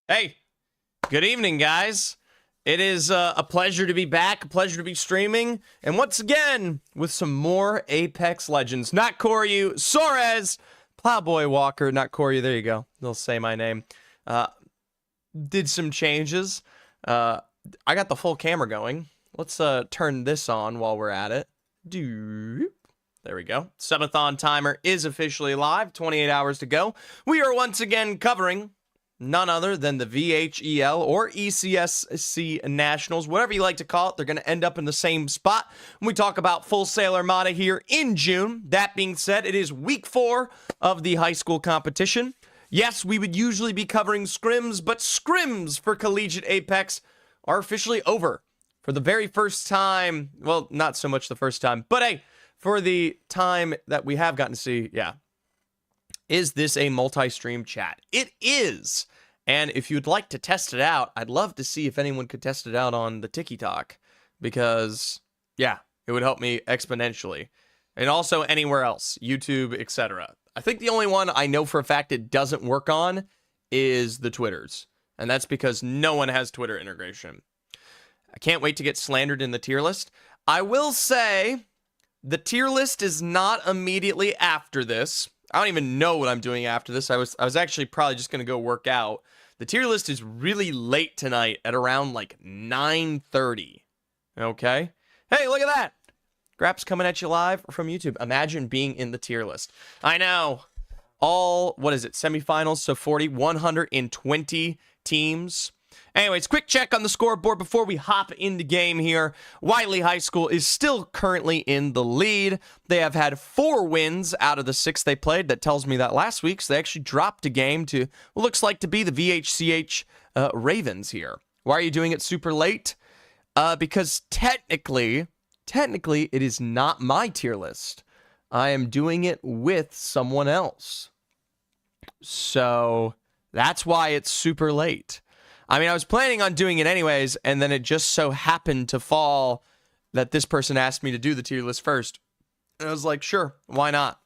Hey, good evening, guys. It is a pleasure to be back, a pleasure to be streaming, and once again, with some more Apex Legends. Not Koryu, Suarez, Plowboy Walker, not Koryu, there you go. They'll say my name. Did some changes. I got the full camera going. Let's turn this on while we're at it. There we go. Subathon timer is officially live, 28 hours to go. We are once again covering none other than the VHEL or ECSC Nationals, whatever you like to call it. They're going to end up in the same spot when we talk about Full Sail Armada here in June. That being said, it is week 4 of the high school competition. Yes, we would usually be covering scrims, but scrims for Collegiate Apex are officially over. For the very first time, well, not so much the first time, but hey, for the time that we have gotten to see, yeah. Is this a multi-stream chat? It is. And if you'd like to test it out, I'd love to see if anyone could test it out on the TikTok, because, yeah, it would help me exponentially. And also anywhere else, YouTube, etc. I think the only one I know for a fact it doesn't work on is the Twitters. And that's because no one has Twitter integration. I can't wait to get slandered in the tier list. I will say the tier list is not immediately after this. I don't even know what I'm doing after this. I was actually probably just going to go work out. The tier list is really late tonight at around like 9:30. Okay? Hey, look at that. Grap's coming at you live from YouTube. Imagine being in the tier list. I know. All, what is it, semifinals, so 120 teams. Anyways, quick check on the scoreboard before we hop into game here. Wiley High School is still currently in the lead. They have had 4 wins out of the 6 they played. That tells me that last week, so they actually dropped a game to what looks like to be the VHCH Ravens here. Why are you doing it super late? Because technically, it is not my tier list. I am doing it with someone else. So that's why it's super late. I mean, I was planning on doing it anyways, and then it just so happened to fall that this person asked me to do the tier list first. And I was like, sure, why not?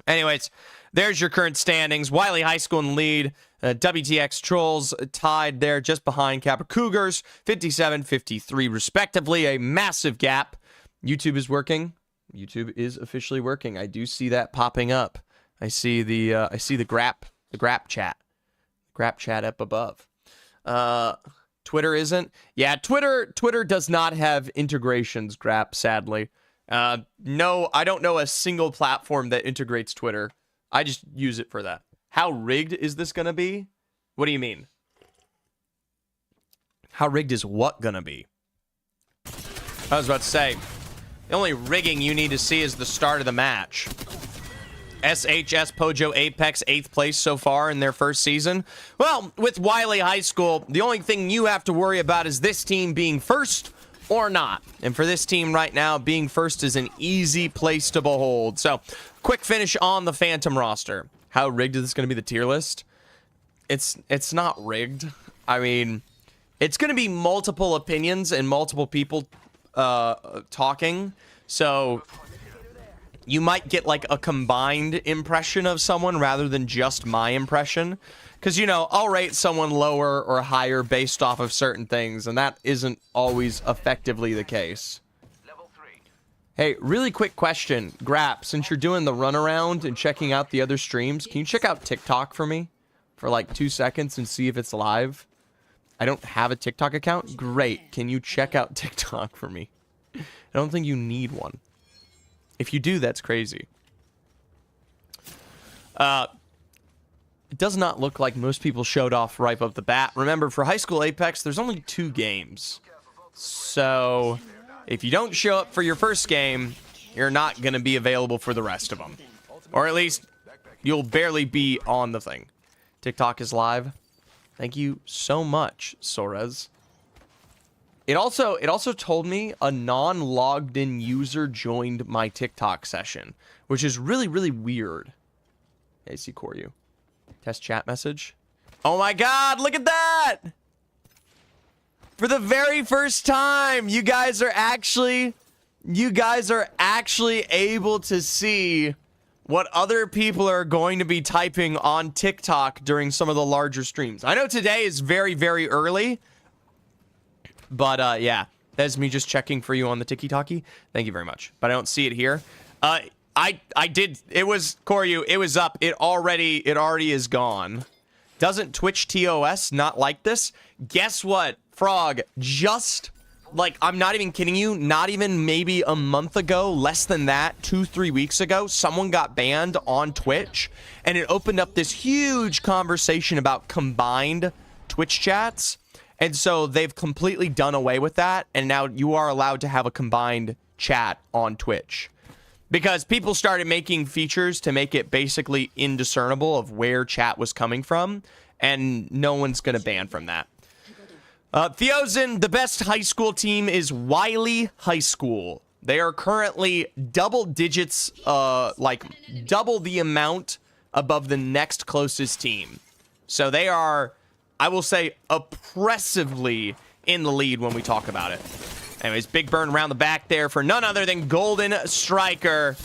Anyways, there's your current standings. Wiley High School in the lead. WTX Trolls tied there just behind Capra Cougars, 57-53 respectively. A massive gap. YouTube is working. YouTube is officially working. I do see that popping up. I see the grap chat. Grap chat up above. Twitter isn't. Yeah, Twitter does not have integrations, Grap, sadly. No, I don't know a single platform that integrates Twitter. I just use it for that. How rigged is this gonna be? What do you mean? How rigged is what gonna be? I was about to say, the only rigging you need to see is the start of the match. SHS Pojo Apex 8th place so far in their first season. Well, with Wiley High School, the only thing you have to worry about is this team being first or not. And for this team right now, being first is an easy place to behold. So, quick finish on the Phantom roster. How rigged is this going to be, the tier list? It's not rigged. I mean, it's going to be multiple opinions and multiple people talking. So you might get like a combined impression of someone rather than just my impression. Because, you know, I'll rate someone lower or higher based off of certain things, and that isn't always effectively the case. Hey, really quick question. Grap, since you're doing the runaround and checking out the other streams, can you check out TikTok for me for like 2 seconds and see if it's live? I don't have a TikTok account. Great. Can you check out TikTok for me? I don't think you need one. If you do, that's crazy. It does not look like most people showed off right off the bat. Remember, for High School Apex, there's only 2 games. So, if you don't show up for your first game, you're not going to be available for the rest of them. Or at least, you'll barely be on the thing. TikTok is live. Thank you so much, Suarez. It also told me a non-logged in user joined my TikTok session, which is really, really weird. Hey, see Koryu. Test chat message. Oh my god, look at that! For the very first time, you guys are actually able to see what other people are going to be typing on TikTok during some of the larger streams. I know today is very, very early, but yeah, that's me just checking for you on the TikTok-y. Thank you very much. But I don't see it here. I did. It was Koryu. It was up. It already is gone. Doesn't Twitch TOS not like this? Guess what, Frog? Just like, I'm not even kidding you. Not even maybe a month ago, less than that, 2-3 weeks ago, someone got banned on Twitch, and it opened up this huge conversation about combined Twitch chats. And so they've completely done away with that, and now you are allowed to have a combined chat on Twitch. Because people started making features to make it basically indiscernible of where chat was coming from, and no one's going to ban from that. Theozen, the best high school team is Wiley High School. They are currently double digits, like double the amount above the next closest team. So they are, I will say, oppressively in the lead when we talk about it. Anyways, big burn around the back there for none other than Golden Striker.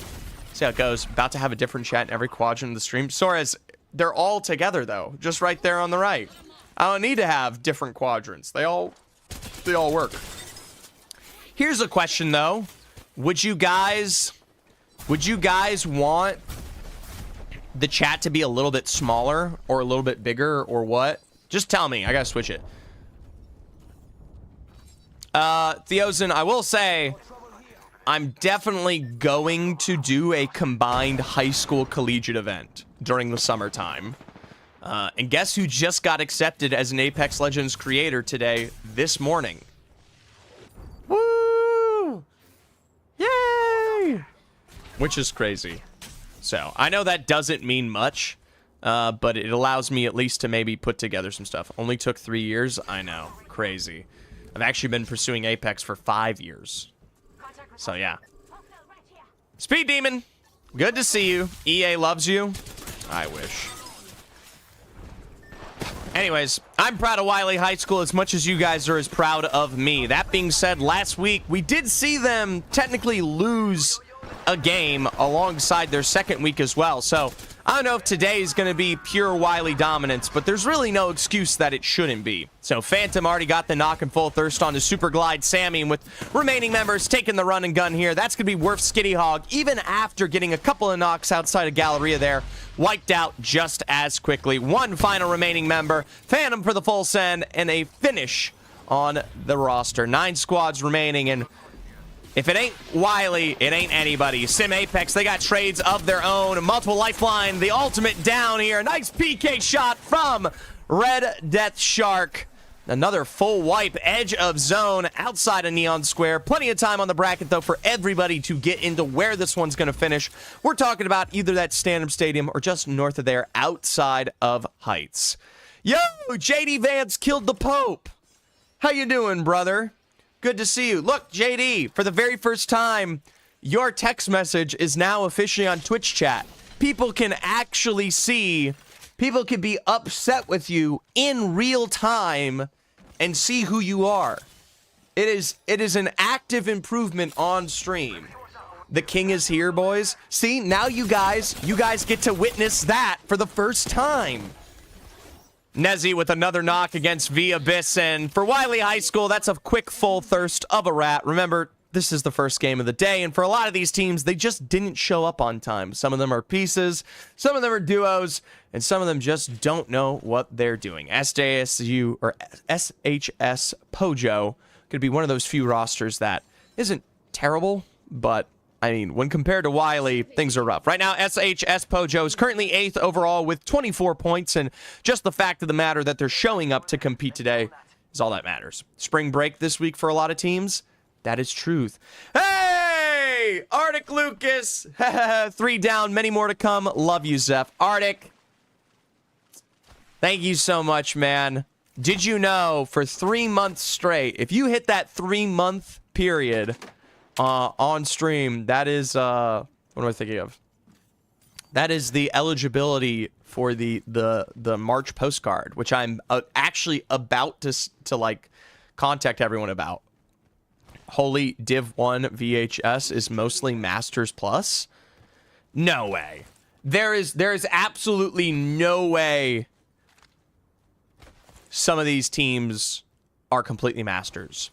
See how it goes. About to have a different chat in every quadrant of the stream. Soares, they're all together, though. Just right there on the right. I don't need to have different quadrants. They all work. Here's a question, though. Would you guys want the chat to be a little bit smaller or a little bit bigger or what? Just tell me. I gotta switch it. Theozen, I will say, I'm definitely going to do a combined high school collegiate event during the summertime. And guess who just got accepted as an Apex Legends creator today, this morning? Woo! Yay! Which is crazy. So, I know that doesn't mean much, but it allows me at least to maybe put together some stuff. Only took 3 years? I know. Crazy. I've actually been pursuing Apex for 5 years. So, yeah. Speed Demon, good to see you. EA loves you. I wish. Anyways, I'm proud of Wiley High School as much as you guys are as proud of me. That being said, last week, we did see them technically lose a game alongside their second week as well. So, I don't know if today is going to be pure Wiley dominance, but there's really no excuse that it shouldn't be. So, Phantom already got the knock and full thirst on the Super Glide Sammy, and with remaining members taking the run and gun here, that's going to be worth Skitty Hog, even after getting a couple of knocks outside of Galleria there, wiped out just as quickly. One final remaining member, Phantom for the full send, and a finish on the roster. 9 squads remaining, and if it ain't Wiley, it ain't anybody. Sim Apex, they got trades of their own. Multiple lifeline, the ultimate down here. Nice PK shot from Red Death Shark. Another full wipe, edge of zone, outside of Neon Square. Plenty of time on the bracket, though, for everybody to get into where this one's going to finish. We're talking about either that Stanham Stadium or just north of there, outside of Heights. Yo, JD Vance killed the Pope. How you doing, brother? Good to see you. Look, JD, for the very first time, your text message is now officially on Twitch chat. People can actually see, people can be upset with you in real time and see who you are. It is an active improvement on stream. The king is here, boys. See, now you guys get to witness that for the first time. Nezzy with another knock against V Abyss, and for Wiley High School, that's a quick full thirst of a rat. Remember, this is the first game of the day, and for a lot of these teams, they just didn't show up on time. Some of them are pieces, some of them are duos, and some of them just don't know what they're doing. SJSU, or SHS Pojo, could be one of those few rosters that isn't terrible, but I mean, when compared to Wiley, things are rough. Right now, SHS Pojo is currently 8th overall with 24 points, and just the fact of the matter that they're showing up to compete today is all that matters. Spring break this week for a lot of teams, that is truth. Hey! Arctic Lucas! 3 down, many more to come. Love you, Zeph. Arctic, thank you so much, man. Did you know, for 3 months straight, if you hit that 3-month period on stream, that is what am I thinking of? That is the eligibility for the March postcard, which I'm actually about to like contact everyone about. Holy Div 1 VHS is mostly Masters Plus? No way. There is absolutely no way some of these teams are completely masters.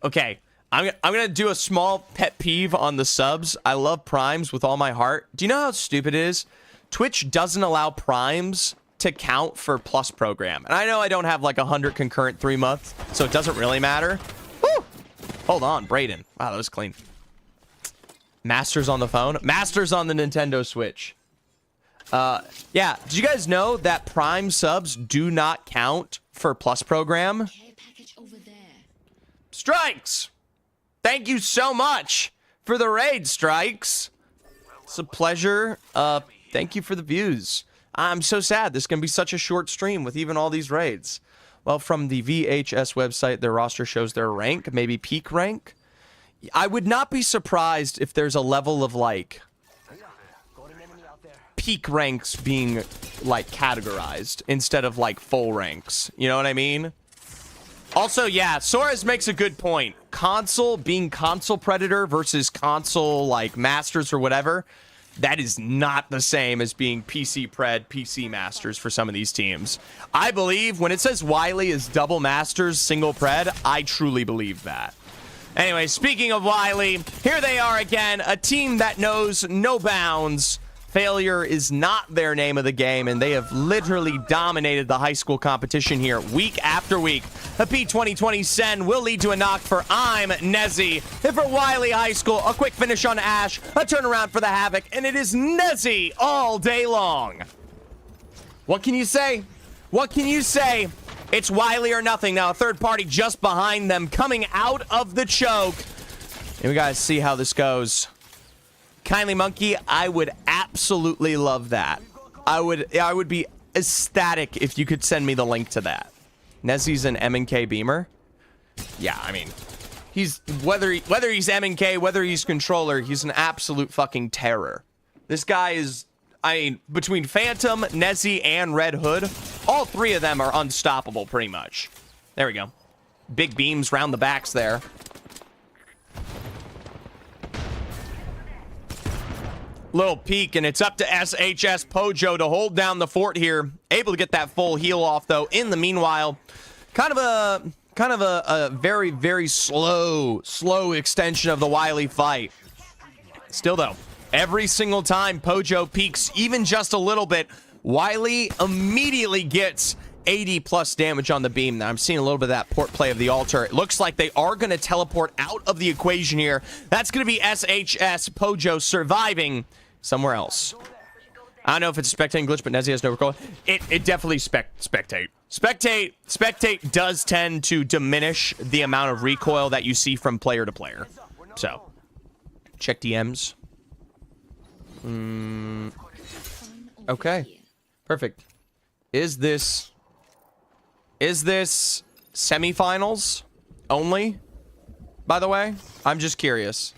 Okay, I'm going to do a small pet peeve on the subs. I love primes with all my heart. Do you know how stupid it is? Twitch doesn't allow primes to count for plus program. And I know I don't have like 100 concurrent 3 months, so it doesn't really matter. Woo! Hold on, Brayden. Wow, that was clean. Masters on the phone. Masters on the Nintendo Switch. Yeah, did you guys know that Prime subs do not count for plus program? Strikes! Thank you so much for the raid, Strikes. It's a pleasure. Thank you for the views. I'm so sad. This is going to be such a short stream with even all these raids. Well, from the VHS website, their roster shows their rank, maybe peak rank. I would not be surprised if there's a level of, like, peak ranks being, like, categorized instead of, like, full ranks. You know what I mean? Also, yeah, Soares makes a good point. Console, being console predator versus console, like, masters or whatever, that is not the same as being PC pred, PC masters for some of these teams. I believe when it says Wiley is double masters, single pred, I truly believe that. Anyway, speaking of Wiley, here they are again, a team that knows no bounds. Failure is not their name of the game, and they have literally dominated the high school competition here week after week. A P2020 Sen will lead to a knock for I'm Nezzy. And for Wiley High School, a quick finish on Ash, a turnaround for the Havoc, and it is Nezzy all day long. What can you say? What can you say? It's Wiley or nothing. Now a third party just behind them coming out of the choke. And we gotta see how this goes. Kindly Monkey, I would absolutely love that. I would be ecstatic if you could send me the link to that. Nezzy's an M&K Beamer. Yeah, I mean, he's whether he's M&K, whether he's controller, he's an absolute fucking terror. This guy is, I mean, between Phantom, Nezzy, and Red Hood, all three of them are unstoppable pretty much. There we go. Big beams round the backs there. Little peek, and it's up to SHS Pojo to hold down the fort here. Able to get that full heal off, though. In the meanwhile, kind of a very, very slow extension of the Wiley fight. Still, though, every single time Pojo peeks even just a little bit, Wiley immediately gets 80 plus damage on the beam. Now I'm seeing a little bit of that port play of the altar. It looks like they are going to teleport out of the equation here. That's going to be SHS Pojo surviving somewhere else. I don't know if it's a spectating glitch, but Nezzy has no recoil. It definitely spectate. Spectate does tend to diminish the amount of recoil that you see from player to player. So, check DMs. Okay. Perfect. Is this semifinals only, by the way? I'm just curious.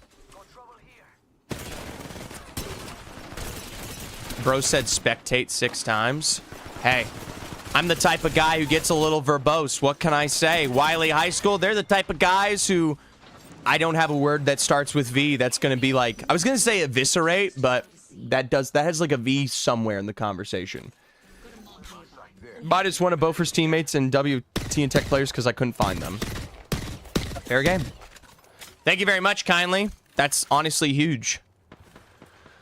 Bro said spectate 6 times. Hey, I'm the type of guy who gets a little verbose. What can I say? Wiley High School, they're the type of guys who... I don't have a word that starts with V that's going to be like... I was going to say eviscerate, but that has like a V somewhere in the conversation. Minus one of Beaufort's teammates and WT and Tech players because I couldn't find them. Fair game. Thank you very much, kindly. That's honestly huge.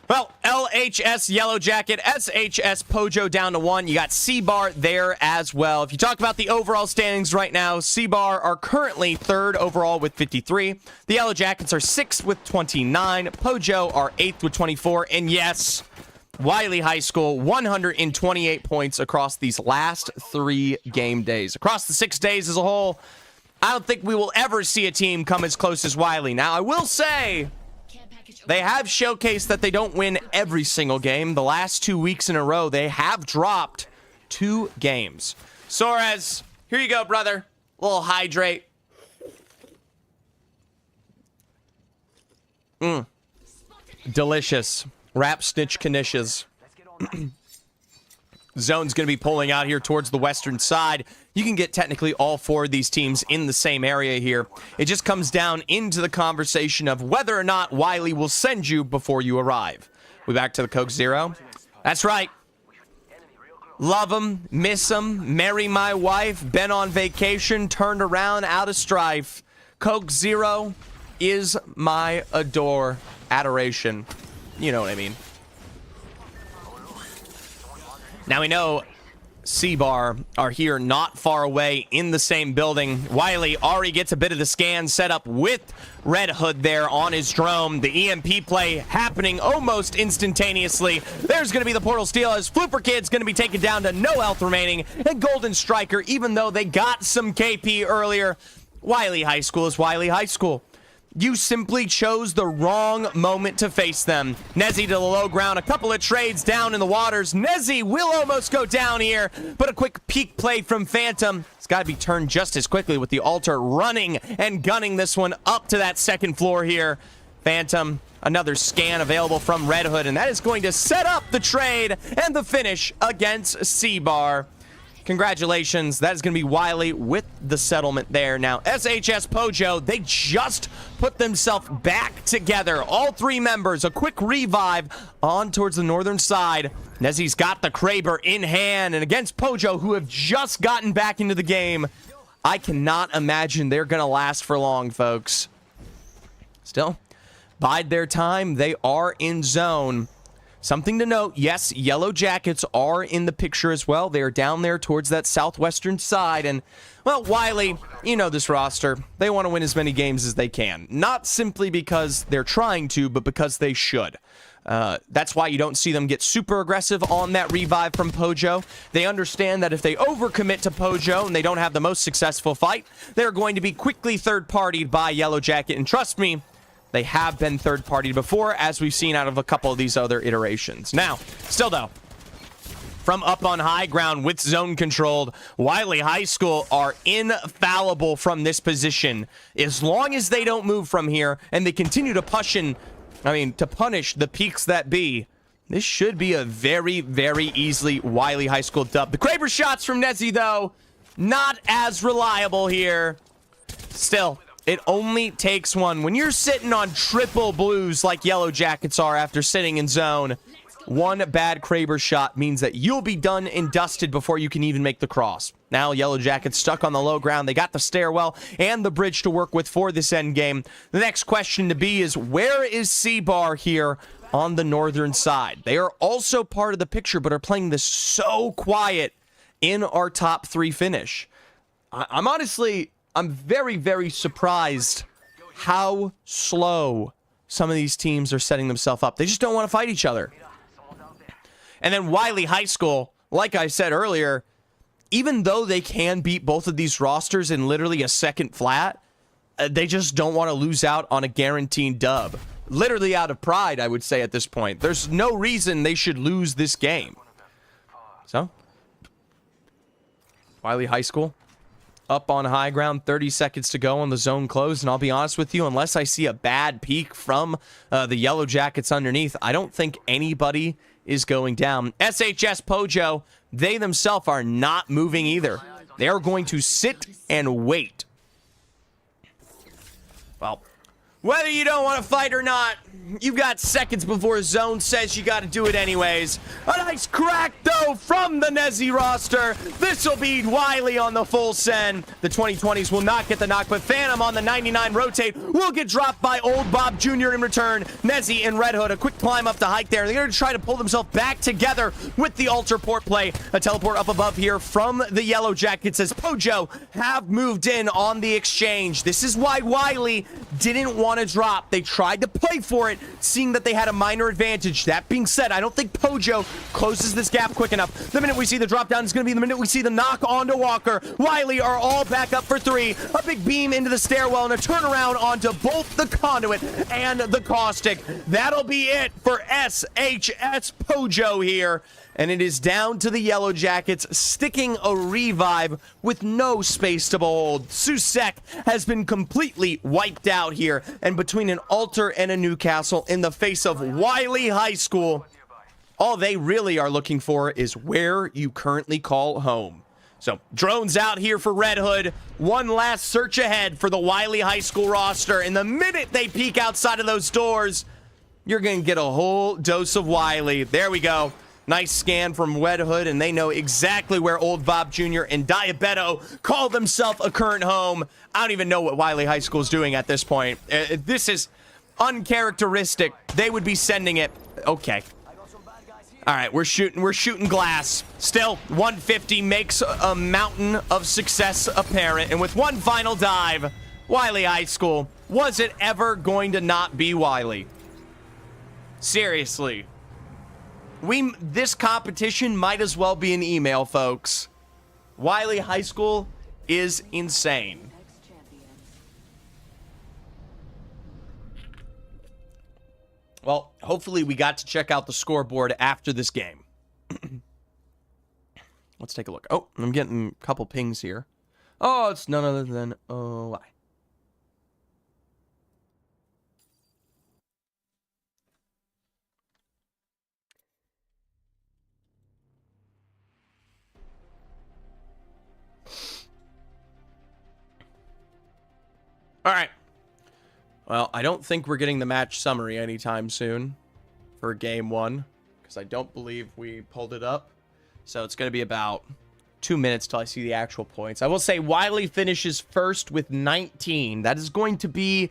Well, LHS Yellow Jacket, SHS Pojo down to 1. You got C-Bar there as well. If you talk about the overall standings right now, C-Bar are currently 3rd overall with 53. The Yellow Jackets are 6th with 29. Pojo are 8th with 24. And yes, Wiley High School, 128 points across these last 3 game days. Across the 6 days as a whole, I don't think we will ever see a team come as close as Wiley. Now, I will say... they have showcased that they don't win every single game. The last 2 weeks in a row, they have dropped 2 games. Soares, here you go, brother. A little hydrate. Delicious. Rap snitch knishes. Zone's going to be pulling out here towards the western side. You can get technically all 4 of these teams in the same area here. It just comes down into the conversation of whether or not Wiley will send you before you arrive. We back to the Coke Zero. That's right. Love him, miss him, marry my wife, been on vacation, turned around, out of strife. Coke Zero is my adoration. You know what I mean. Now we know C-Bar are here not far away in the same building. Wiley already gets a bit of the scan set up with Red Hood there on his drone. The EMP play happening almost instantaneously. There's going to be the portal steal as Flooper Kid's going to be taken down to no health remaining. And Golden Striker, even though they got some KP earlier, Wiley High School is Wiley High School. You simply chose the wrong moment to face them. Nezzy to the low ground, a couple of trades down in the waters. Nezzy will almost go down here, but a quick peek play from Phantom. It's got to be turned just as quickly with the Alter running and gunning this one up to that second floor here. Phantom, another scan available from Red Hood, and that is going to set up the trade and the finish against C-Bar. Congratulations. That is going to be Wiley with the settlement there. Now, SHS Pojo, they just put themselves back together. All three members, a quick revive on towards the northern side. Nezzy's got the Kraber in hand, and against Pojo, who have just gotten back into the game, I cannot imagine they're going to last for long, folks. Still, bide their time. They are in zone. Something to note, yes, Yellow Jackets are in the picture as well. They are down there towards that southwestern side. And, well, Wiley, you know this roster. They want to win as many games as they can. Not simply because they're trying to, but because they should. That's why you don't see them get super aggressive on that revive from Pojo. They understand that if they overcommit to Pojo and they don't have the most successful fight, they're going to be quickly third-partied by Yellow Jacket. And trust me, they have been third-partied before, as we've seen out of a couple of these other iterations. Now, still though, from up on high ground with zone controlled, Wiley High School are infallible from this position. As long as they don't move from here and they continue to to punish the peaks that be, this should be a very, very easily Wiley High School dub. The Kraber shots from Nezzy, though, not as reliable here. Still, it only takes one. When you're sitting on triple blues like Yellow Jackets are after sitting in zone, one bad Kraber shot means that you'll be done and dusted before you can even make the cross. Now Yellow Jackets stuck on the low ground. They got the stairwell and the bridge to work with for this end game. The next question to be is, where is C-Bar here on the northern side? They are also part of the picture, but are playing this so quiet in our top three finish. I'm very, very surprised how slow some of these teams are setting themselves up. They just don't want to fight each other. And then Wiley High School, like I said earlier, even though they can beat both of these rosters in literally a second flat, they just don't want to lose out on a guaranteed dub. Literally out of pride, I would say at this point. There's no reason they should lose this game. So, Wiley High School up on high ground, 30 seconds to go on the zone close, and I'll be honest with you, unless I see a bad peek from the Yellow Jackets underneath, I don't think anybody is going down. SHS Pojo, they themselves are not moving either. They are going to sit and wait. Well, whether you don't want to fight or not, you've got seconds before zone says you got to do it anyways. A nice crack, though, from the Nezzy roster. This will be Wiley on the full send. The 2020s will not get the knock, but Phantom on the 99 rotate will get dropped by Old Bob Jr. in return. Nezzy and Red Hood, a quick climb up the height there. They're going to try to pull themselves back together with the altar port play. A teleport up above here from the Yellow Jackets as Pojo have moved in on the exchange. This is why Wiley didn't want to drop. They tried to play for it, seeing that they had a minor advantage. That being said, I don't think Pojo closes this gap quick enough. The minute we see the drop down is going to be the minute we see the knock onto Walker. Wiley are all back up for three. A big beam into the stairwell and a turnaround onto both the conduit and the caustic. That'll be it for SHS Pojo here. And it is down to the Yellow Jackets sticking a revive with no space to behold. Susek has been completely wiped out here, and between an altar and a Newcastle in the face of Wiley High School, all they really are looking for is where you currently call home. So drones out here for Red Hood. One last search ahead for the Wiley High School roster, and the minute they peek outside of those doors, you're going to get a whole dose of Wiley. There we go. Nice scan from Wed Hood, and they know exactly where Old Bob Jr. and Diabeto call themselves a current home. I don't even know what Wiley High School is doing at this point. This is uncharacteristic. They would be sending it. Okay. All right, we're shooting glass. Still, 150 makes a mountain of success apparent. And with one final dive, Wiley High School, was it ever going to not be Wiley? Seriously. This competition might as well be an email, folks. Wiley High School is insane. Well, hopefully we got to check out the scoreboard after this game. Let's take a look. Oh, I'm getting a couple pings here. Oh, it's none other than OI. All right. Well, I don't think we're getting the match summary anytime soon for game 1 because I don't believe we pulled it up. So it's going to be about 2 minutes till I see the actual points. I will say Wiley finishes first with 19. That is going to be,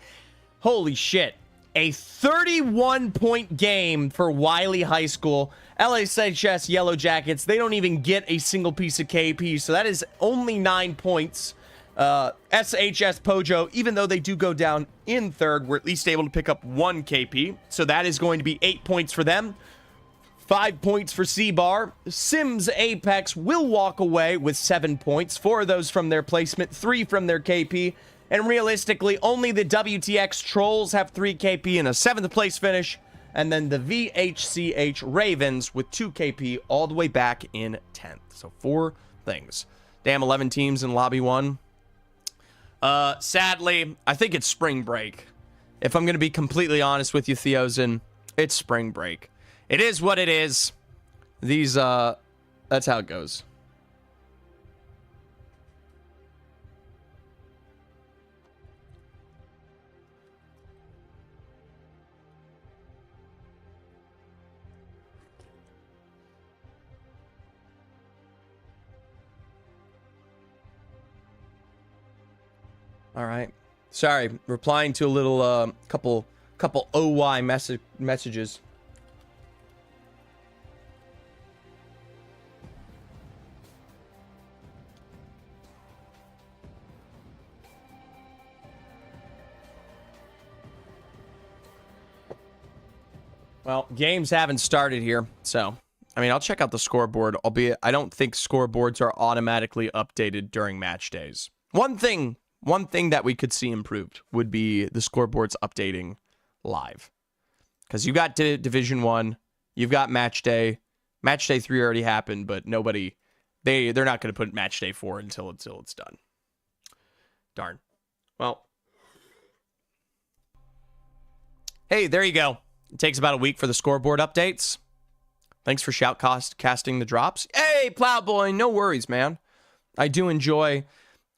holy shit, a 31-point game for Wiley High School. LHS Yellow Jackets, they don't even get a single piece of KP, so that is only 9 points. SHS Pojo, even though they do go down in third, we're at least able to pick up 1 KP. So that is going to be 8 points for them. 5 points for C-Bar. Sims Apex will walk away with 7 points. 4 of those from their placement, 3 from their KP. And realistically, only the WTX Trolls have 3 KP and a 7th place finish. And then the VHCH Ravens with 2 KP all the way back in 10th. So 4 things. Damn, 11 teams in Lobby 1. Sadly, I think it's spring break. If I'm going to be completely honest with you, Theozen, it's spring break. It is what it is. These, that's how it goes. All right. Sorry, replying to a little couple OY messages. Well, games haven't started here, so I mean, I'll check out the scoreboard, albeit I don't think scoreboards are automatically updated during match days. One thing that we could see improved would be the scoreboards updating live. Because you got Division 1, you've got Match Day. Match Day 3 already happened, but nobody, they're not going to put Match Day 4 until it's done. Darn. Well. Hey, there you go. It takes about a week for the scoreboard updates. Thanks for casting the drops. Hey, Plowboy, no worries, man. I do enjoy...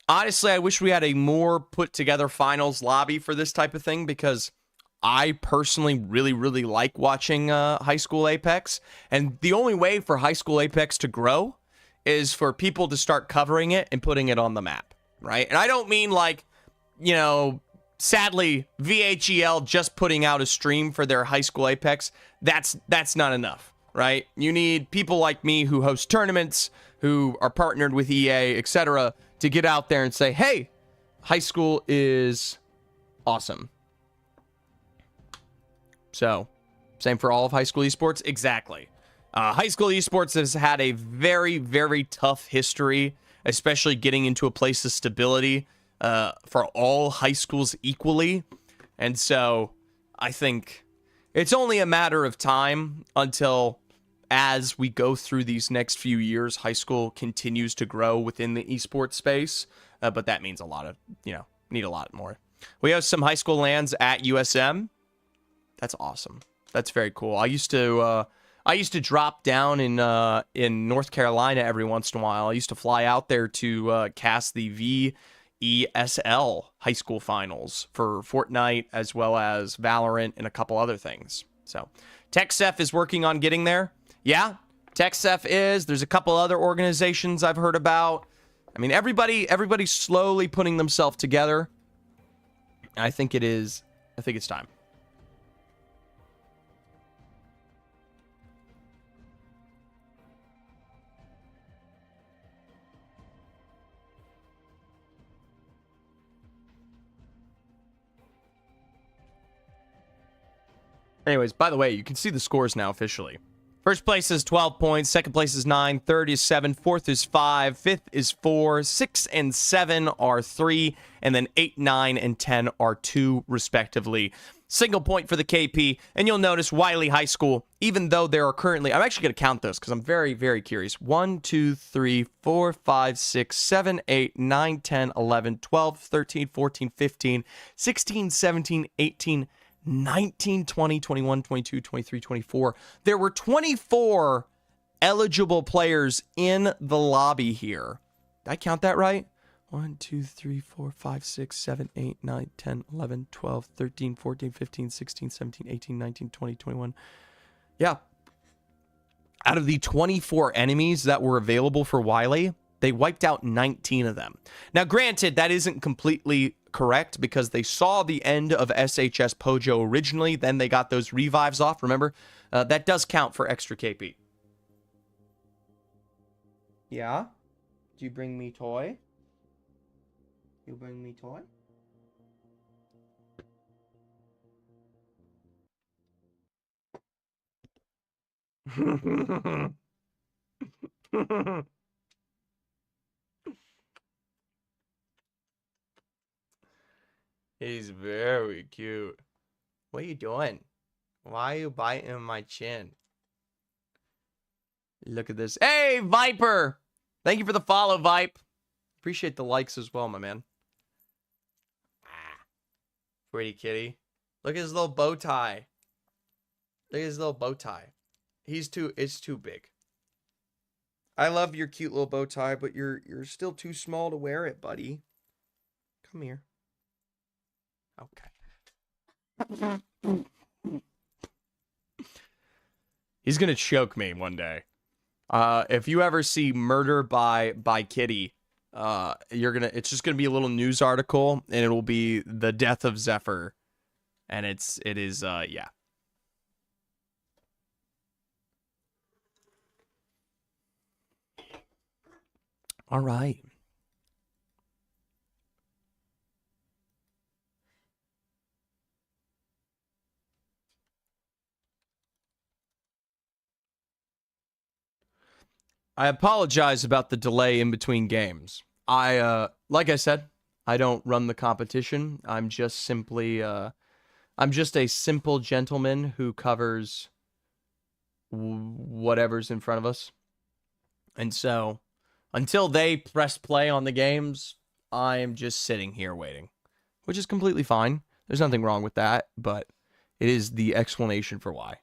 Honestly, I wish we had a more put-together finals lobby for this type of thing because I personally really, really like watching High School Apex. And the only way for High School Apex to grow is for people to start covering it and putting it on the map, right? And I don't mean like, you know, sadly, VHEL just putting out a stream for their High School Apex. That's not enough, right? You need people like me who host tournaments, who are partnered with EA, etc., to get out there and say, hey, high school is awesome. So, same for all of high school esports? Exactly. High school esports has had a very, very tough history, especially getting into a place of stability for all high schools equally. And so, I think it's only a matter of time until... as we go through these next few years, high school continues to grow within the esports space. But that means a lot of, need a lot more. We have some high school lands at USM. That's awesome. That's very cool. I used to drop down in North Carolina every once in a while. I used to fly out there to cast the VESL high school finals for Fortnite as well as Valorant and a couple other things. So TechSef is working on getting there. Yeah, TechSef is. There's a couple other organizations I've heard about. I mean, everybody's slowly putting themselves together. I think it's time. Anyways, by the way, you can see the scores now officially. First place is 12 points. Second place is 9. Third is 7. Fourth is 5. Fifth is 4. 6 and 7 are 3. And then 8, 9, and 10 are 2, respectively. Single point for the KP. And you'll notice Wiley High School, even though there are currently... I'm actually going to count this because I'm very, very curious. 1, 2, 3, 4, 5, 6, 7, 8, 9, 10, 11, 12, 13, 14, 15, 16, 17, 18, 19, 20, 21, 22, 23, 24. There were 24 eligible players in the lobby here. Did I count that right? 1, 2, 3, 4, 5, 6, 7, 8, 9, 10, 11, 12, 13, 14, 15, 16, 17, 18, 19, 20, 21. Yeah. Out of the 24 enemies that were available for Wiley, they wiped out 19 of them. Now, granted, that isn't completely correct because they saw the end of SHS Pojo originally, then they got those revives off, remember? That does count for extra KP. Yeah? Do you bring me toy? You bring me toy? He's very cute. What are you doing? Why are you biting my chin? Look at this. Hey, Viper! Thank you for the follow, Vipe. Appreciate the likes as well, my man. Pretty kitty. Look at his little bow tie. Look at his little bow tie. It's too big. I love your cute little bow tie, but you're still too small to wear it, buddy. Come here. Okay. He's gonna choke me one day. If you ever see Murder by Kitty, it's just gonna be a little news article, and it'll be the death of Zephyr, and it is yeah. All right. I apologize about the delay in between games. Like I said, I don't run the competition. I'm just simply, I'm just a simple gentleman who covers whatever's in front of us. And so, until they press play on the games, I am just sitting here waiting, which is completely fine. There's nothing wrong with that, but it is the explanation for why.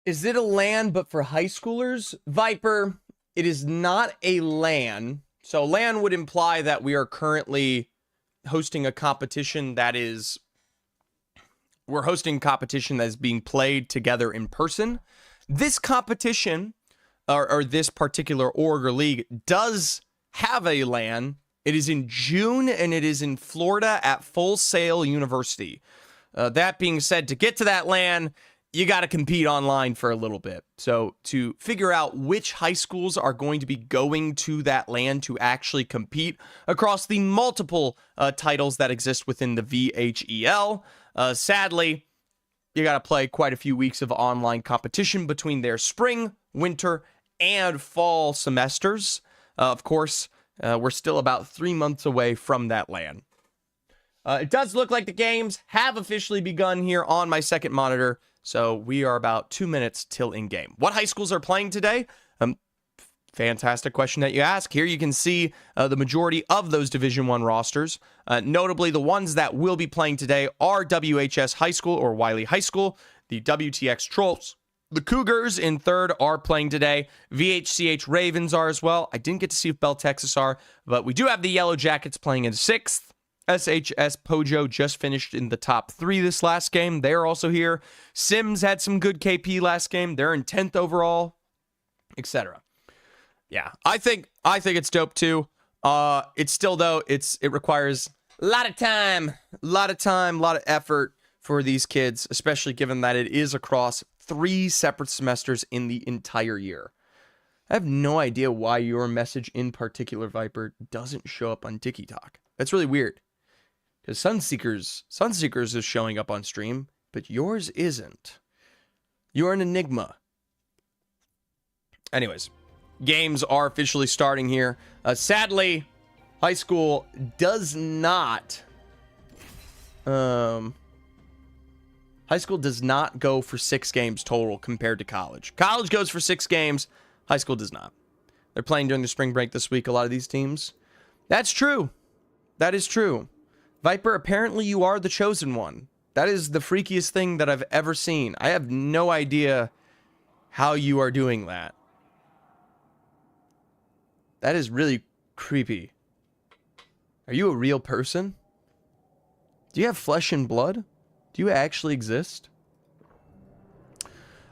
Is it a LAN but for high schoolers? Viper, it is not a LAN. So LAN would imply that we are currently hosting a competition that is... We're hosting a competition that is being played together in person. This competition, or this particular org or league, does have a LAN. It is in June, and it is in Florida at Full Sail University. That being said, to get to that LAN... you got to compete online for a little bit. So to figure out which high schools are going to be going to that land to actually compete across the multiple titles that exist within the VHEL, sadly, you got to play quite a few weeks of online competition between their spring, winter, and fall semesters. Of course, we're still about 3 months away from that land. It does look like the games have officially begun here on my second monitor, so we are about 2 minutes till in-game. What high schools are playing today? Fantastic question that you ask. Here you can see the majority of those Division I rosters. Notably, the ones that will be playing today are WHS High School or Wiley High School, the WTX Trolls. The Cougars in third are playing today. VHCH Ravens are as well. I didn't get to see if Bell Texas are, but we do have the Yellow Jackets playing in sixth. SHS Pojo just finished in the top 3 this last game. They're also here. Sims had some good KP last game. They're in 10th overall, etc. Yeah, I think it's dope too. It's still though, it requires a lot of time, a lot of effort for these kids, especially given that it is across 3 separate semesters in the entire year. I have no idea why your message in particular, Viper, doesn't show up on TikTok. That's really weird. Because Sunseekers is showing up on stream, but yours isn't. You're an enigma. Anyways, games are officially starting here. Sadly, high school does not... high school does not go for 6 games total compared to college. College goes for 6 games. High school does not. They're playing during the spring break this week, a lot of these teams. That's true. That is true. Viper, apparently you are the chosen one. That is the freakiest thing that I've ever seen. I have no idea how you are doing that. That is really creepy. Are you a real person? Do you have flesh and blood? Do you actually exist?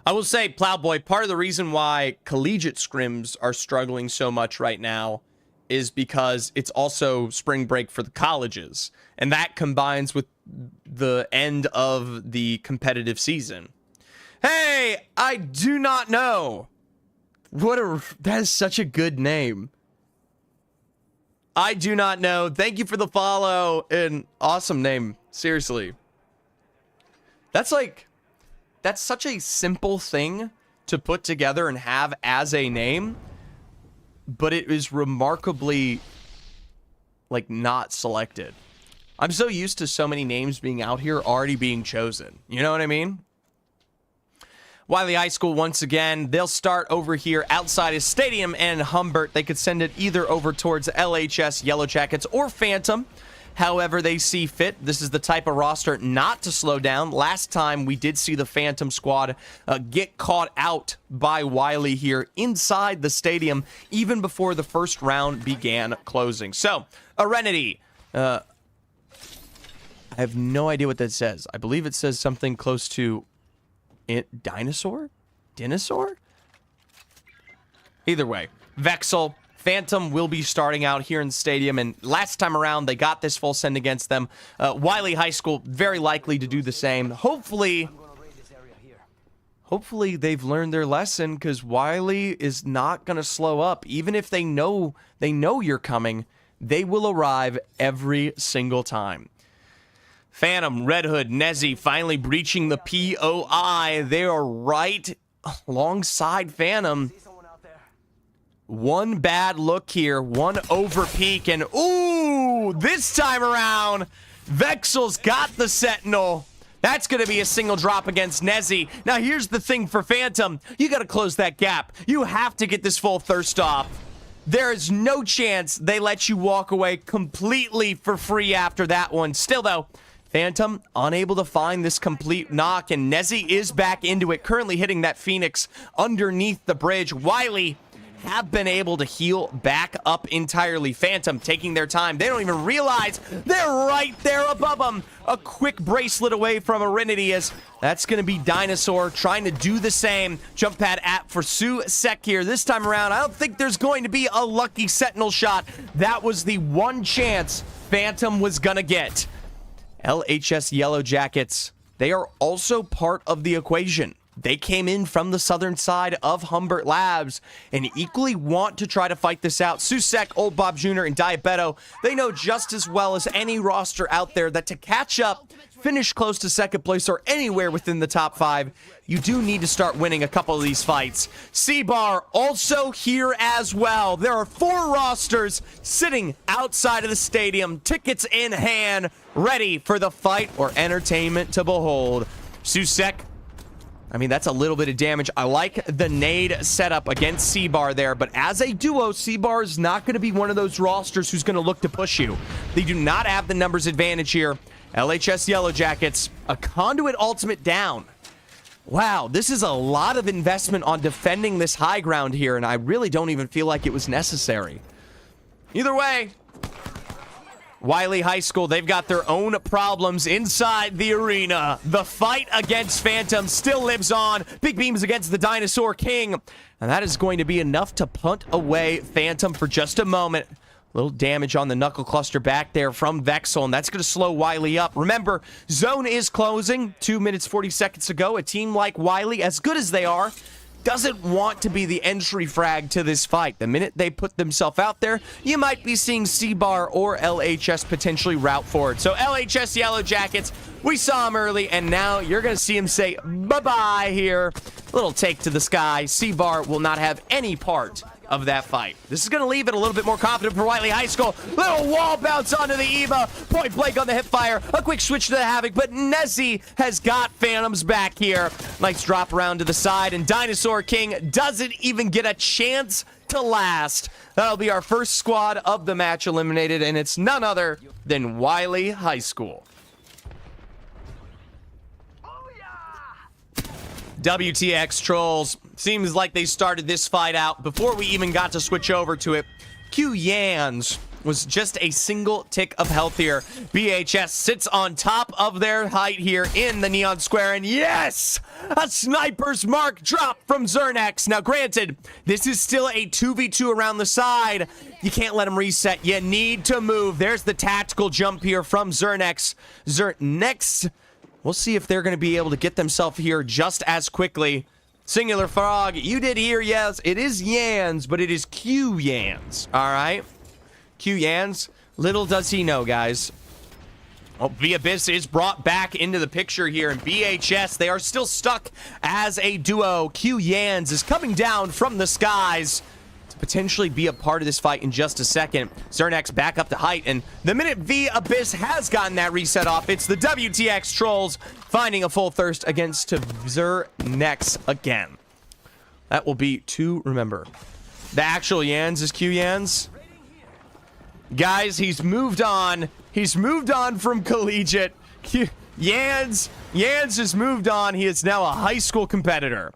I will say, Plowboy, part of the reason why collegiate scrims are struggling so much right now is because it's also spring break for the colleges. And that combines with the end of the competitive season. Hey, I do not know. That is such a good name. I do not know. Thank you for the follow. An awesome name. Seriously. That's such a simple thing to put together and have as a name, but it is remarkably, not selected. I'm so used to so many names being out here already being chosen. You know what I mean? Wiley High School, once again, they'll start over here outside his stadium and Humbert. They could send it either over towards LHS, Yellow Jackets, or Phantom. However they see fit. This is the type of roster not to slow down. Last time we did see the Phantom squad get caught out by Wiley here inside the stadium even before the first round began closing. So, Arenity. I have no idea what that says. I believe it says something close to dinosaur? Dinosaur? Either way, VHEL. Phantom will be starting out here in the stadium, and last time around, they got this full send against them. Wiley High School, very likely to do the same. Hopefully they've learned their lesson, because Wiley is not going to slow up. Even if they know you're coming, they will arrive every single time. Phantom, Red Hood, Nezzy finally breaching the POI. They are right alongside Phantom. One bad look here, one over peek, and ooh, this time around, VHEL's got the Sentinel. That's going to be a single drop against Nezzy. Now, here's the thing for Phantom. You got to close that gap. You have to get this full thirst off. There is no chance they let you walk away completely for free after that one. Still, though, Phantom unable to find this complete knock, and Nezzy is back into it, currently hitting that Phoenix underneath the bridge. Wiley have been able to heal back up entirely. Phantom taking their time. They don't even realize they're right there above them. A quick bracelet away from Arenity, as that's going to be Dinosaur trying to do the same. Jump pad app for Sue Sek here. This time around, I don't think there's going to be a lucky Sentinel shot. That was the one chance Phantom was going to get. LHS Yellow Jackets, they are also part of the equation. They came in from the southern side of Humbert Labs and equally want to try to fight this out. Susek, Old Bob Jr., and Diabeto, they know just as well as any roster out there that to catch up, finish close to second place, or anywhere within the top 5, you do need to start winning a couple of these fights. C-Bar also here as well. There are 4 rosters sitting outside of the stadium, tickets in hand, ready for the fight or entertainment to behold. Susek, I mean, that's a little bit of damage. I like the nade setup against C-Bar there, but as a duo, C-Bar is not going to be one of those rosters who's going to look to push you. They do not have the numbers advantage here. LHS Yellow Jackets, a conduit ultimate down. Wow, this is a lot of investment on defending this high ground here, and I really don't even feel like it was necessary. Either way, Wiley High School, they've got their own problems inside the arena. The fight against Phantom still lives on. Big beams against the Dinosaur King. And that is going to be enough to punt away Phantom for just a moment. Little damage on the knuckle cluster back there from Vexel, and that's going to slow Wiley up. Remember, zone is closing. 2 minutes, 40 seconds to go. A team like Wiley, as good as they are, doesn't want to be the entry frag to this fight. The minute they put themselves out there, you might be seeing C-Bar or LHS potentially route forward. So LHS Yellow Jackets, we saw him early, and now you're going to see him say bye-bye here. Little take to the sky. C-Bar will not have any part of that fight. This is going to leave it a little bit more confident for Wiley High School. Little wall bounce onto the Eva. Point blank on the hip fire. A quick switch to the Havoc, but Nessie has got Phantoms back here. Nice drop around to the side, and Dinosaur King doesn't even get a chance to last. That'll be our first squad of the match eliminated, and it's none other than Wiley High School. WTX Trolls, seems like they started this fight out before we even got to switch over to it. Q Yans was just a single tick of health here. BHS sits on top of their height here in the Neon Square, and yes, a sniper's mark drop from Zernex. Now granted, this is still a 2v2 around the side. You can't let him reset. You need to move. There's the tactical jump here from Zernex. Zernex, we'll see if they're going to be able to get themselves here just as quickly. Singular Frog, you did hear, yes, it is Yans, but it is Q Yans, all right? Q Yans, little does he know, guys. Oh, The Abyss is brought back into the picture here, and BHS, they are still stuck as a duo. Q Yans is coming down from the skies to potentially be a part of this fight in just a second. Zernex back up to height, and the minute The Abyss has gotten that reset off, it's the WTX Trolls finding a full thirst against Zernex again. That will be to remember. The actual Yans is Q Yans. Guys, he's moved on. He's moved on from collegiate. Yans has moved on. He is now a high school competitor.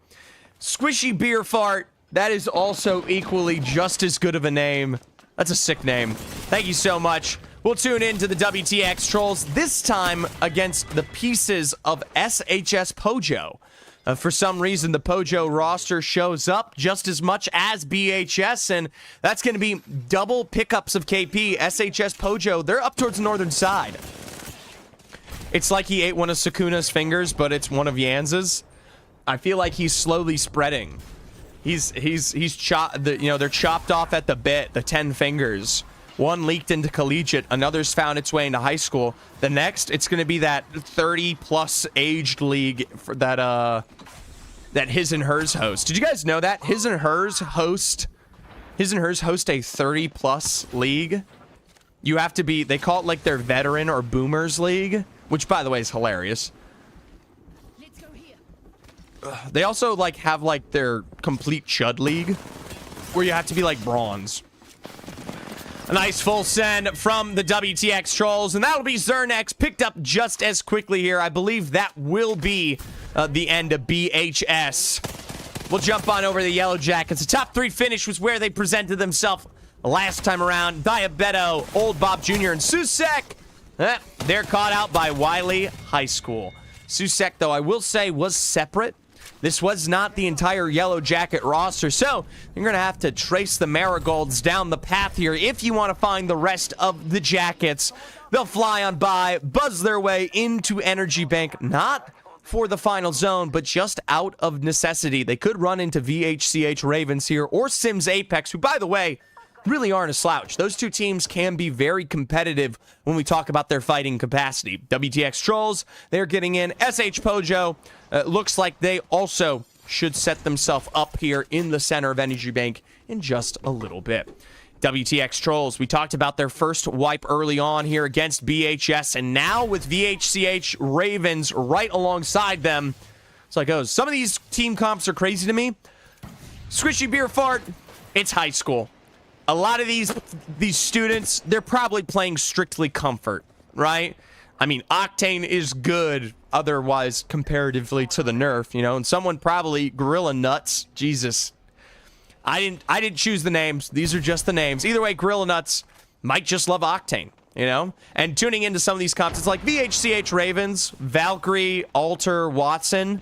Squishy Beer Fart, that is also equally just as good of a name. That's a sick name. Thank you so much. We'll tune in to the WTX Trolls, this time against the pieces of SHS Pojo. For some reason, the Pojo roster shows up just as much as BHS, and that's going to be double pickups of KP. SHS Pojo, they're up towards the northern side. It's like he ate one of Sukuna's fingers, but it's one of Yans's. I feel like he's slowly spreading. He's chopped. They're chopped off at the bit. The 10 fingers. One leaked into collegiate. Another's found its way into high school. The next, it's going to be that 30-plus aged league for that His and Hers host. Did you guys know that His and Hers host a 30-plus league? You have to be. They call it like their veteran or boomers league, which by the way is hilarious. Let's go here. They also like have like their complete chud league, where you have to be like bronze. A nice full send from the WTX Trolls, and that'll be Zernex picked up just as quickly here. I believe that will be the end of BHS. We'll jump on over to the Yellow Jackets. The top 3 finish was where they presented themselves last time around. Diabeto, Old Bob Jr., and Susek. They're caught out by Wiley High School. Susek, though, I will say, was separate. This was not the entire Yellow Jacket roster, so you're going to have to trace the marigolds down the path here if you want to find the rest of the Jackets. They'll fly on by, buzz their way into Energy Bank, not for the final zone, but just out of necessity. They could run into VHCH Ravens here or Sims Apex, who, by the way, really aren't a slouch. Those two teams can be very competitive when we talk about their fighting capacity. WTX Trolls, they're getting in. SH Pojo, looks like they also should set themselves up here in the center of Energy Bank in just a little bit. WTX Trolls, we talked about their first wipe early on here against BHS, and now with VHCH Ravens right alongside them, it's like, oh, some of these team comps are crazy to me. Squishy Beer Fart, it's high school. A lot of these students, they're probably playing strictly comfort, right? I mean, Octane is good otherwise comparatively to the nerf, you know, and someone probably Gorilla Nuts, Jesus. I didn't choose the names. These are just the names. Either way, Gorilla Nuts might just love Octane, you know? And tuning into some of these comps, it's like VHCH Ravens, Valkyrie, Alter, Watson.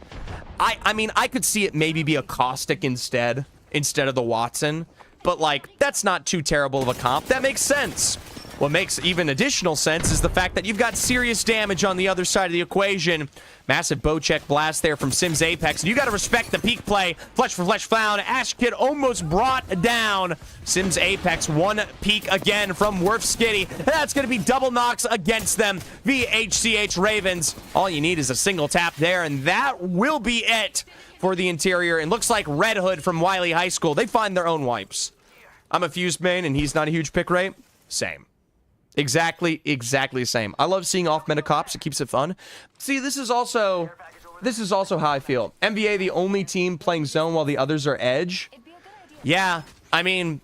I mean, I could see it maybe be a Caustic instead of the Watson. But, like, that's not too terrible of a comp. That makes sense. What makes even additional sense is the fact that you've got serious damage on the other side of the equation. Massive bow check blast there from Sims Apex. And you got to respect the peak play. Flesh for flesh found. Ash Kid almost brought down Sims Apex. One peak again from Werf Skitty. That's going to be double knocks against them. VHCH Ravens. All you need is a single tap there, and that will be it for the interior. And looks like Red Hood from Wiley High School. They find their own wipes. I'm a Fused main, and he's not a huge pick rate. Same. Exactly the same. I love seeing off-meta cops. It keeps it fun. See, this is also how I feel. NBA, the only team playing zone while the others are edge. Yeah, I mean,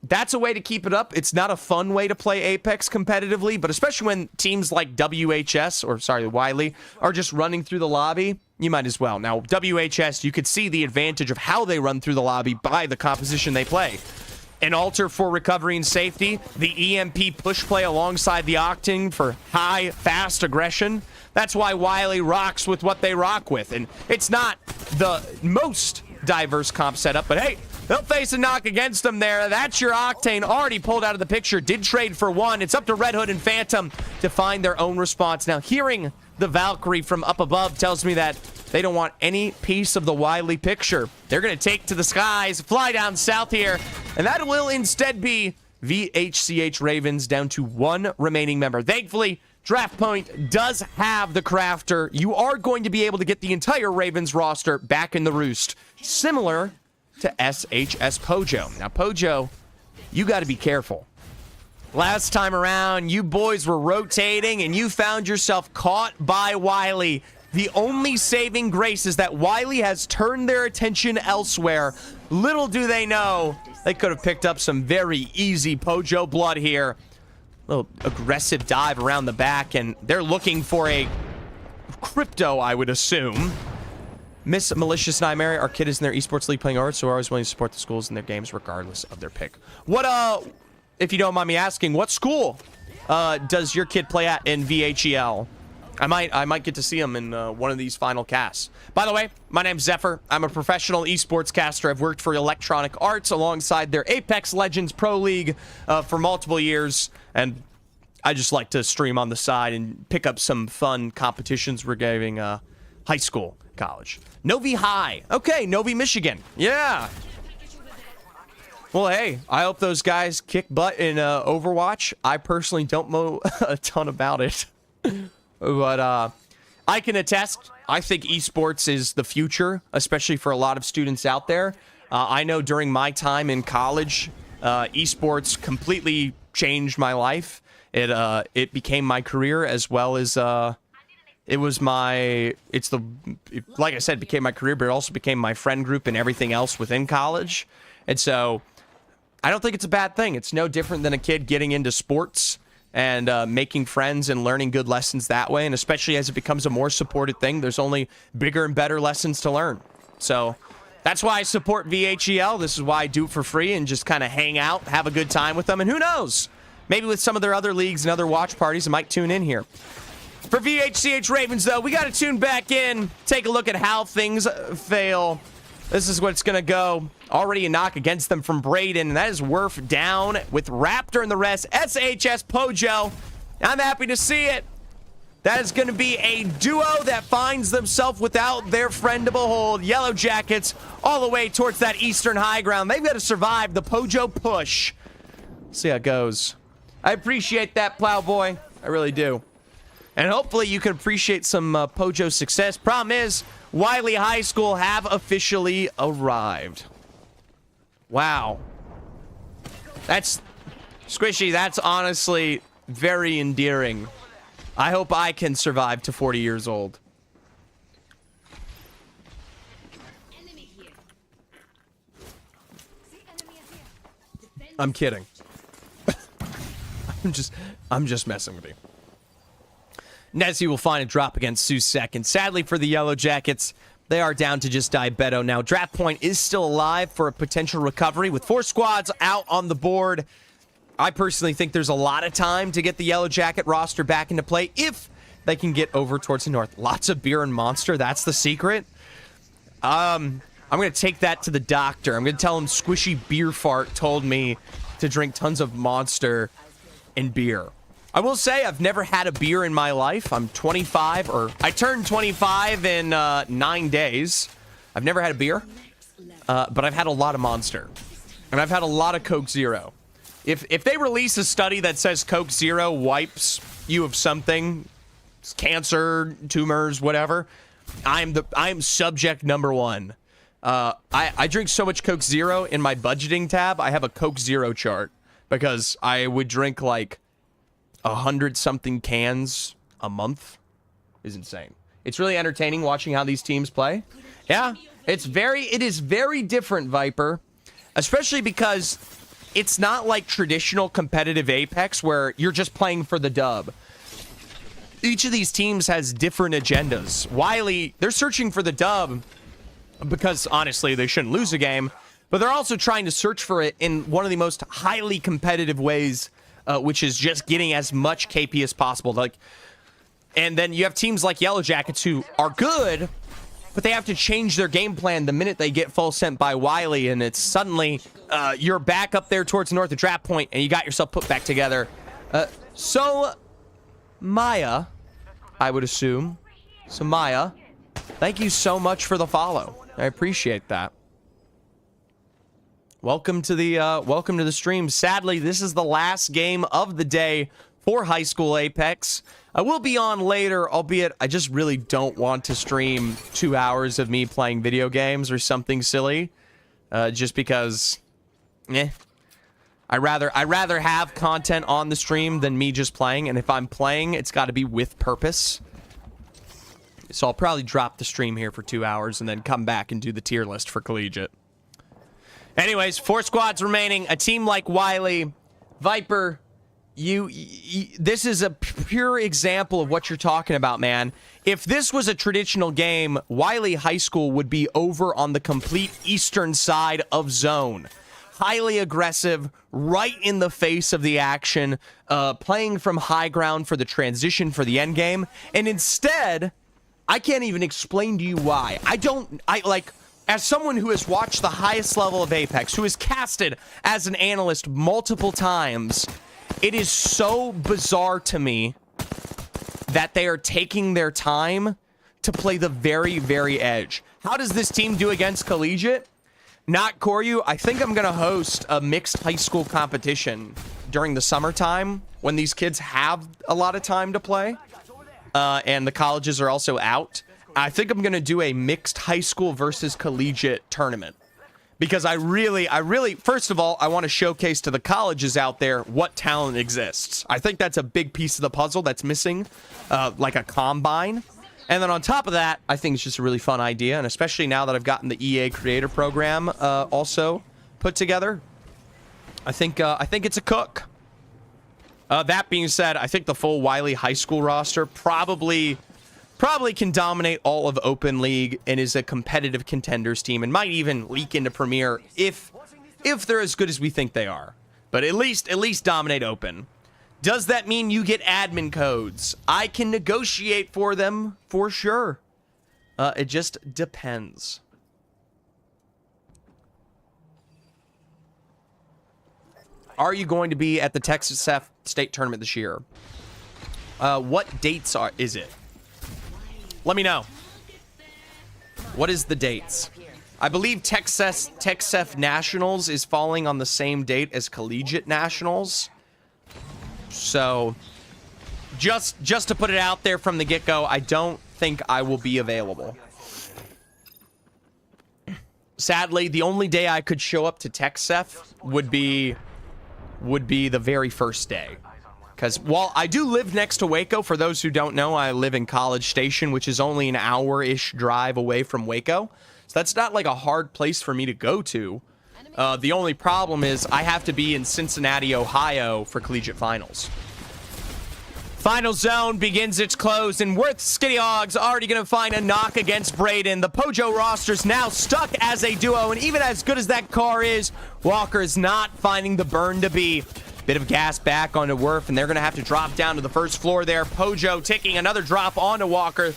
that's a way to keep it up. It's not a fun way to play Apex competitively, but especially when teams like Wiley, are just running through the lobby, you might as well. Now, WHS, you could see the advantage of how they run through the lobby by the composition they play. An Alter for recovery and safety. The EMP push play alongside the Octane for high, fast aggression. That's why Wiley rocks with what they rock with. And it's not the most diverse comp setup, but hey, they'll face a knock against them there. That's your Octane already pulled out of the picture. Did trade for one. It's up to Red Hood and Phantom to find their own response. Now, hearing the Valkyrie from up above tells me that they don't want any piece of the Wiley picture. They're going to take to the skies, fly down south here, and that will instead be VHCH Ravens down to one remaining member. Thankfully, Draft Point does have the Crafter. You are going to be able to get the entire Ravens roster back in the roost, similar to SHS Pojo. Now, Pojo, you got to be careful. Last time around, you boys were rotating, and you found yourself caught by Wiley. The only saving grace is that Wiley has turned their attention elsewhere. Little do they know, they could have picked up some very easy Pojo blood here. A little aggressive dive around the back, and they're looking for a crypto, I would assume. Miss Malicious Nightmare, our kid is in their esports league playing art, so we're always willing to support the schools in their games regardless of their pick. What, if you don't mind me asking, what school does your kid play at in VHEL? I might get to see him in one of these final casts. By the way, my name's Zephyr. I'm a professional esports caster. I've worked for Electronic Arts alongside their Apex Legends Pro League for multiple years, and I just like to stream on the side and pick up some fun competitions regarding high school, college. Novi High. Okay, Novi, Michigan. Yeah. Well, hey, I hope those guys kick butt in Overwatch. I personally don't know a ton about it. But I can attest, I think esports is the future, especially for a lot of students out there. I know during my time in college, esports completely changed my life. It became my career as well as like I said, became my career, but it also became my friend group and everything else within college. And so I don't think it's a bad thing. It's no different than a kid getting into sports and making friends and learning good lessons that way. And especially as it becomes a more supported thing, there's only bigger and better lessons to learn. So that's why I support VHEL. This is why I do it for free and just kind of hang out, have a good time with them. And who knows? Maybe with some of their other leagues and other watch parties, I might tune in here. For VHCH Ravens, though, we got to tune back in, take a look at how things fail. This is what's going to go. Already a knock against them from Braden, and that is Werf down with Raptor and the rest. SHS Pojo I'm happy to see it. That is going to be a duo that finds themselves without their friend to behold. Yellow Jackets all the way towards that eastern high ground. They've got to survive the Pojo push. See how it goes. I appreciate that, Plowboy. I really do. And hopefully you can appreciate some Pojo success. Problem is, Wiley High School have officially arrived. Wow. That's... Squishy, that's honestly very endearing. I hope I can survive to 40 years old. Enemy here. See enemy here. Defend. I'm kidding. I'm just messing with you. Nessie will find a drop against Susek, and sadly for the Yellow Jackets, they are down to just Diabeto now. Draft Point is still alive for a potential recovery with 4 squads out on the board. I personally think there's a lot of time to get the Yellow Jacket roster back into play if they can get over towards the north. Lots of beer and Monster, that's the secret. I'm going to take that to the doctor. I'm going to tell him Squishy Beer Fart told me to drink tons of Monster and beer. I will say I've never had a beer in my life. I'm 25, or I turned 25 in 9 days. I've never had a beer, but I've had a lot of Monster. And I've had a lot of Coke Zero. If they release a study that says Coke Zero wipes you of something, cancer, tumors, whatever, I'm subject number 1. I drink so much Coke Zero in my budgeting tab. I have a Coke Zero chart because I would drink like 100-something cans a month. Is insane. It's really entertaining watching how these teams play. Yeah, it is very different, Viper, especially because it's not like traditional competitive Apex where you're just playing for the dub. Each of these teams has different agendas. Wiley, they're searching for the dub because, honestly, they shouldn't lose a game, but they're also trying to search for it in one of the most highly competitive ways, which is just getting as much KP as possible. And then you have teams like Yellow Jackets who are good, but they have to change their game plan the minute they get full sent by Wiley, and it's suddenly you're back up there towards north of Draft Point, and you got yourself put back together. So, Maya, I would assume. So, Maya, thank you so much for the follow. I appreciate that. Welcome to the stream. Sadly, this is the last game of the day for High School Apex. I will be on later, albeit I just really don't want to stream 2 hours of me playing video games or something silly. Just because, I rather have content on the stream than me just playing, and if I'm playing, it's got to be with purpose. So I'll probably drop the stream here for 2 hours and then come back and do the tier list for Collegiate. Anyways, 4 squads remaining. A team like Wiley, Viper, this is a pure example of what you're talking about, man. If this was a traditional game, Wiley High School would be over on the complete eastern side of zone. Highly aggressive, right in the face of the action, playing from high ground for the transition for the end game. And instead, I can't even explain to you why. As someone who has watched the highest level of Apex, who is casted as an analyst multiple times, it is so bizarre to me that they are taking their time to play the very, very edge. How does this team do against Collegiate? Not Koryu. I think I'm going to host a mixed high school competition during the summertime when these kids have a lot of time to play and the colleges are also out. I think I'm going to do a mixed high school versus collegiate tournament because I really, first of all, I want to showcase to the colleges out there what talent exists. I think that's a big piece of the puzzle that's missing, like a combine. And then on top of that, I think it's just a really fun idea. And especially now that I've gotten the EA creator program also put together, I think it's a cook. That being said, I think the full Wiley High School roster probably can dominate all of Open League and is a competitive contenders team and might even leak into Premier if they're as good as we think they are. But at least dominate Open. Does that mean you get admin codes? I can negotiate for them for sure. It just depends. Are you going to be at the Texas State tournament this year? What dates is it? Let me know. What is the dates? I believe TechSef Nationals is falling on the same date as Collegiate Nationals. So, just to put it out there from the get-go, I don't think I will be available. Sadly, the only day I could show up to TechSef would be the very first day. Because while I do live next to Waco, for those who don't know, I live in College Station, which is only an hour-ish drive away from Waco. So that's not like a hard place for me to go to. The only problem is I have to be in Cincinnati, Ohio for collegiate finals. Final zone begins its close, and Worth Skitty Hogs already going to find a knock against Braden. The Pojo roster's now stuck as a duo, and even as good as that car is, Walker is not finding the burn to be. Bit of gas back onto Worth, and they're going to have to drop down to the first floor there. Pojo taking another drop onto Walker.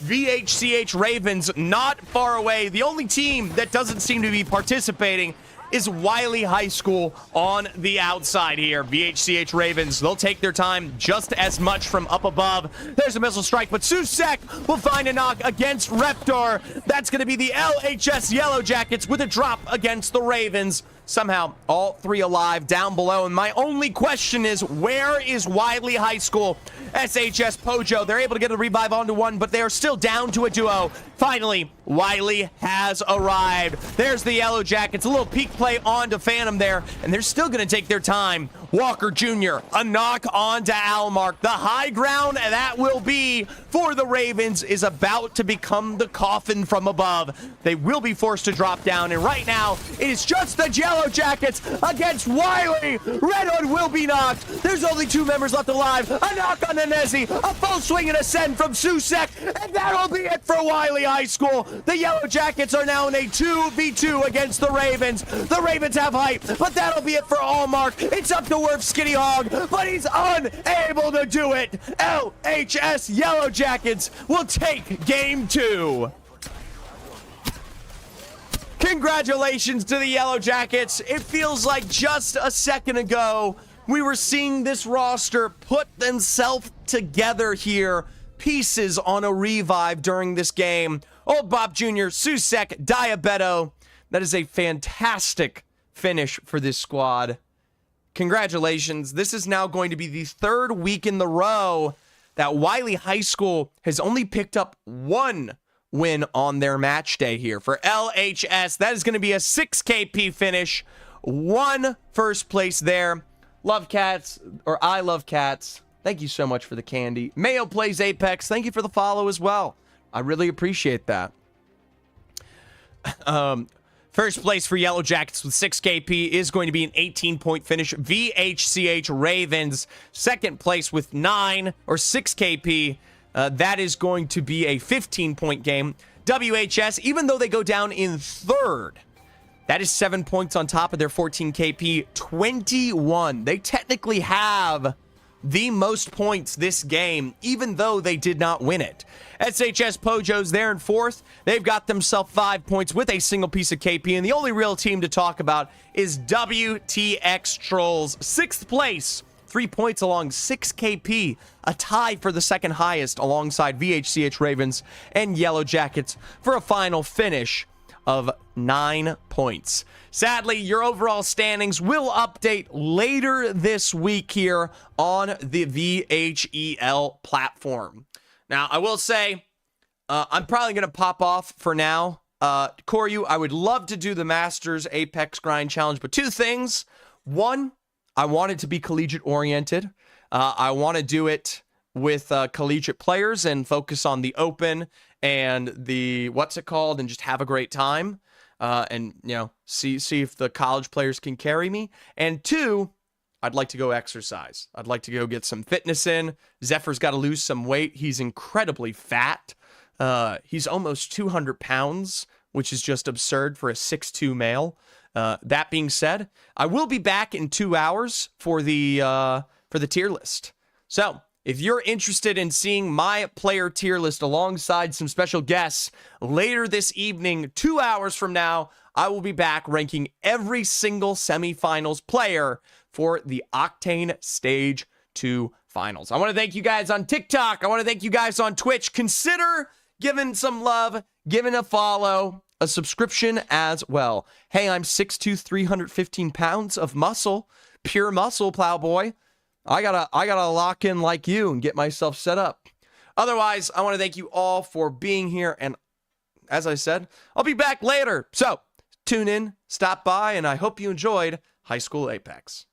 VHCH Ravens not far away. The only team that doesn't seem to be participating is Wiley High School on the outside here. VHCH Ravens, they'll take their time just as much from up above. There's a missile strike, but Susek will find a knock against Reptor. That's going to be the LHS Yellow Jackets with a drop against the Ravens. Somehow, all three alive down below. And my only question is, where is Wiley High School? SHS Pojo, they're able to get a revive onto one, but they're still down to a duo. Finally, Wiley has arrived. There's the Yellow Jackets, a little peek play onto Phantom there, and they're still going to take their time. Walker Jr., a knock onto Almark. The high ground that will be for the Ravens is about to become the coffin from above. They will be forced to drop down, and right now, it is just the Yellow Jackets against Wiley. Red Hood will be knocked. There's only two members left alive. A knock on Nenezi, a full swing and a send from Susek, and that'll be it for Wiley High School. The Yellow Jackets are now in a 2v2 against the Ravens. The Ravens have height, but that'll be it for Allmark. It's up to Worth Skitty Hog, but he's unable to do it. LHS Yellow Jackets will take game 2. Congratulations to the Yellow Jackets. It feels like just a second ago we were seeing this roster put themselves together here. Pieces on a revive during this game. Old Bob Jr., Susek, Diabeto. That is a fantastic finish for this squad. Congratulations. This is now going to be the third week in the row that Wiley High School has only picked up one win on their match day here. For LHS, that is going to be a 6 KP finish. 1 first place there. Love Cats, or I Love Cats. Thank you so much for the candy. Mayo Plays Apex, thank you for the follow as well. I really appreciate that. First place for Yellow Jackets with 6 KP is going to be an 18-point finish. VHCH Ravens, second place with 9 or 6 KP. That is going to be a 15-point game. WHS, even though they go down in third, that is 7 points on top of their 14 KP, 21. They technically have the most points this game, even though they did not win it. SHS Pojo's there in fourth. They've got themselves 5 points with a single piece of KP, and the only real team to talk about is WTX Trolls. 6th place, 3 points along 6 KP, a tie for the second highest alongside VHCH Ravens and Yellow Jackets for a final finish of 9 points. Sadly, your overall standings will update later this week here on the VHEL platform. Now, I will say, I'm probably going to pop off for now. Koryu, I would love to do the Masters Apex Grind Challenge, but 2 things. 1, I want it to be collegiate-oriented. I want to do it with collegiate players and focus on the open and the, and just have a great time. And, you know, see if the college players can carry me. And 2, I'd like to go exercise. I'd like to go get some fitness in. Zephyr's got to lose some weight. He's incredibly fat. He's almost 200 pounds, which is just absurd for a 6'2" male. That being said, I will be back in 2 hours for the tier list. So if you're interested in seeing my player tier list alongside some special guests later this evening, 2 hours from now, I will be back ranking every single semifinals player for the Octane Stage 2 finals. I want to thank you guys on TikTok. I want to thank you guys on Twitch. Consider giving some love, giving a follow, a subscription as well. Hey, I'm 6'2", 315 pounds of muscle, pure muscle, plowboy. I gotta lock in like you and get myself set up. Otherwise, I want to thank you all for being here. And as I said, I'll be back later. So tune in, stop by, and I hope you enjoyed High School Apex.